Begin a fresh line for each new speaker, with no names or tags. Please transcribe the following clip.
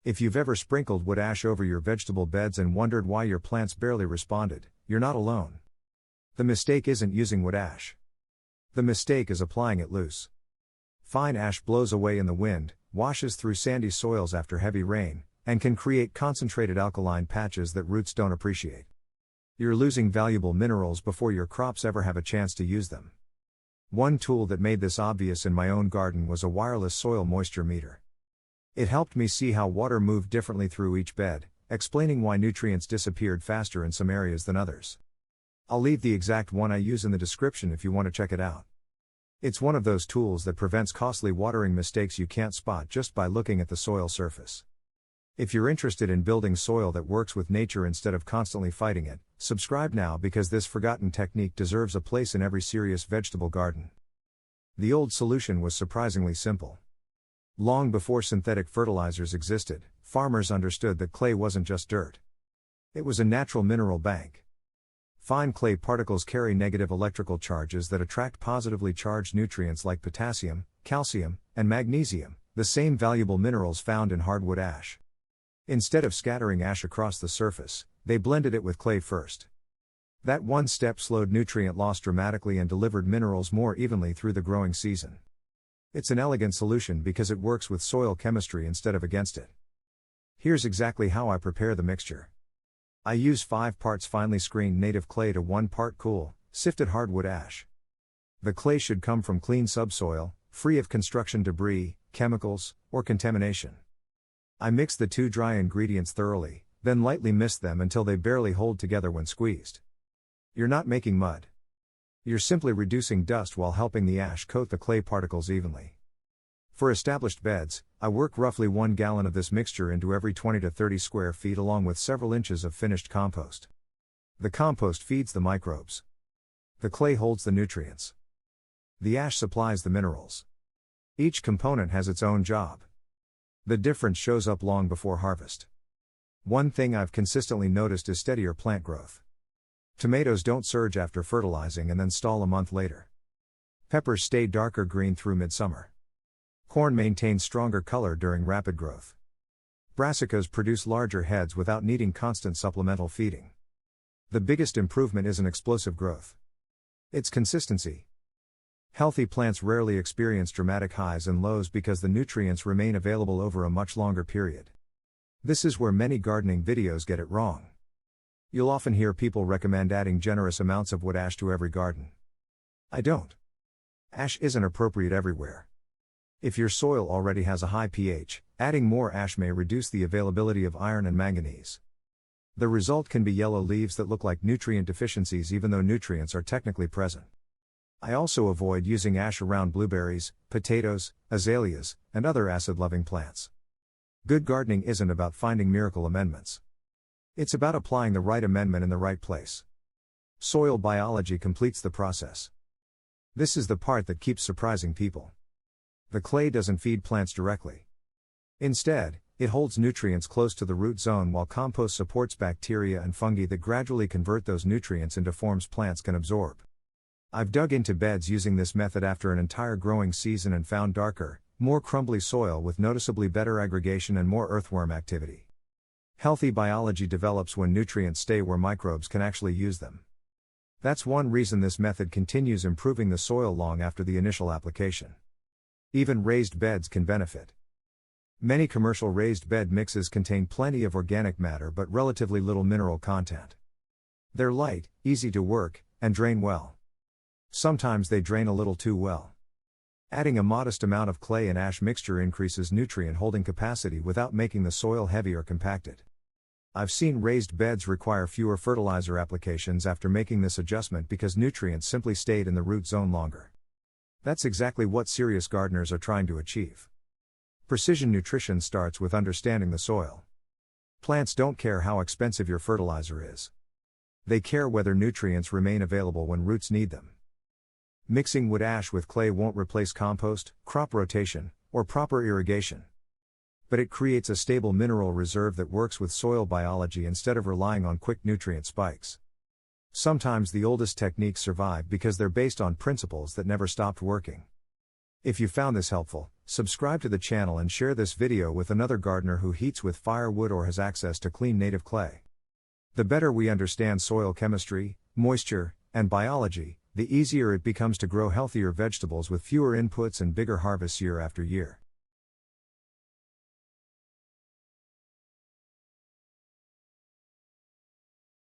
If you've ever sprinkled wood ash over your vegetable beds and wondered why your plants barely responded, you're not alone. The mistake isn't using wood ash. The mistake is applying it loose. Fine ash blows away in the wind, washes through sandy soils after heavy rain, and can create concentrated alkaline patches that roots don't appreciate. You're losing valuable minerals before your crops ever have a chance to use them. One tool that made this obvious in my own garden was a wireless soil moisture meter. It helped me see how water moved differently through each bed, explaining why nutrients disappeared faster in some areas than others. I'll leave the exact one I use in the description if you want to check it out. It's one of those tools that prevents costly watering mistakes you can't spot just by looking at the soil surface. If you're interested in building soil that works with nature instead of constantly fighting it, subscribe now because this forgotten technique deserves a place in every serious vegetable garden. The old solution was surprisingly simple. Long before synthetic fertilizers existed, farmers understood that clay wasn't just dirt. It was a natural mineral bank. Fine clay particles carry negative electrical charges that attract positively charged nutrients like potassium, calcium, and magnesium, the same valuable minerals found in hardwood ash. Instead of scattering ash across the surface, they blended it with clay first. That one step slowed nutrient loss dramatically and delivered minerals more evenly through the growing season. It's an elegant solution because it works with soil chemistry instead of against it. Here's exactly how I prepare the mixture. I use 5 parts finely screened native clay to 1 part cool, sifted hardwood ash. The clay should come from clean subsoil, free of construction debris, chemicals, or contamination. I mix the 2 dry ingredients thoroughly, then lightly mist them until they barely hold together when squeezed. You're not making mud. You're simply reducing dust while helping the ash coat the clay particles evenly. For established beds, I work roughly 1 gallon of this mixture into every 20 to 30 square feet along with several inches of finished compost. The compost feeds the microbes. The clay holds the nutrients. The ash supplies the minerals. Each component has its own job. The difference shows up long before harvest. One thing I've consistently noticed is steadier plant growth. Tomatoes don't surge after fertilizing and then stall a month later. Peppers stay darker green through midsummer. Corn maintains stronger color during rapid growth. Brassicas produce larger heads without needing constant supplemental feeding. The biggest improvement isn't explosive growth. It's consistency. Healthy plants rarely experience dramatic highs and lows because the nutrients remain available over a much longer period. This is where many gardening videos get it wrong. You'll often hear people recommend adding generous amounts of wood ash to every garden. I don't. Ash isn't appropriate everywhere. If your soil already has a high pH, adding more ash may reduce the availability of iron and manganese. The result can be yellow leaves that look like nutrient deficiencies even though nutrients are technically present. I also avoid using ash around blueberries, potatoes, azaleas, and other acid-loving plants. Good gardening isn't about finding miracle amendments. It's about applying the right amendment in the right place. Soil biology completes the process. This is the part that keeps surprising people. The clay doesn't feed plants directly. Instead, it holds nutrients close to the root zone while compost supports bacteria and fungi that gradually convert those nutrients into forms plants can absorb. I've dug into beds using this method after an entire growing season and found darker, more crumbly soil with noticeably better aggregation and more earthworm activity. Healthy biology develops when nutrients stay where microbes can actually use them. That's one reason this method continues improving the soil long after the initial application. Even raised beds can benefit. Many commercial raised bed mixes contain plenty of organic matter but relatively little mineral content. They're light, easy to work, and drain well. Sometimes they drain a little too well. Adding a modest amount of clay and ash mixture increases nutrient holding capacity without making the soil heavy or compacted. I've seen raised beds require fewer fertilizer applications after making this adjustment because nutrients simply stayed in the root zone longer. That's exactly what serious gardeners are trying to achieve. Precision nutrition starts with understanding the soil. Plants don't care how expensive your fertilizer is. They care whether nutrients remain available when roots need them. Mixing wood ash with clay won't replace compost, crop rotation, or proper irrigation. But it creates a stable mineral reserve that works with soil biology instead of relying on quick nutrient spikes. Sometimes the oldest techniques survive because they're based on principles that never stopped working. If you found this helpful, Subscribe to the channel and share this video with another gardener who heats with firewood or has access to clean native clay. The better we understand soil chemistry, moisture, and biology, the easier it becomes to grow healthier vegetables with fewer inputs and bigger harvests year after year.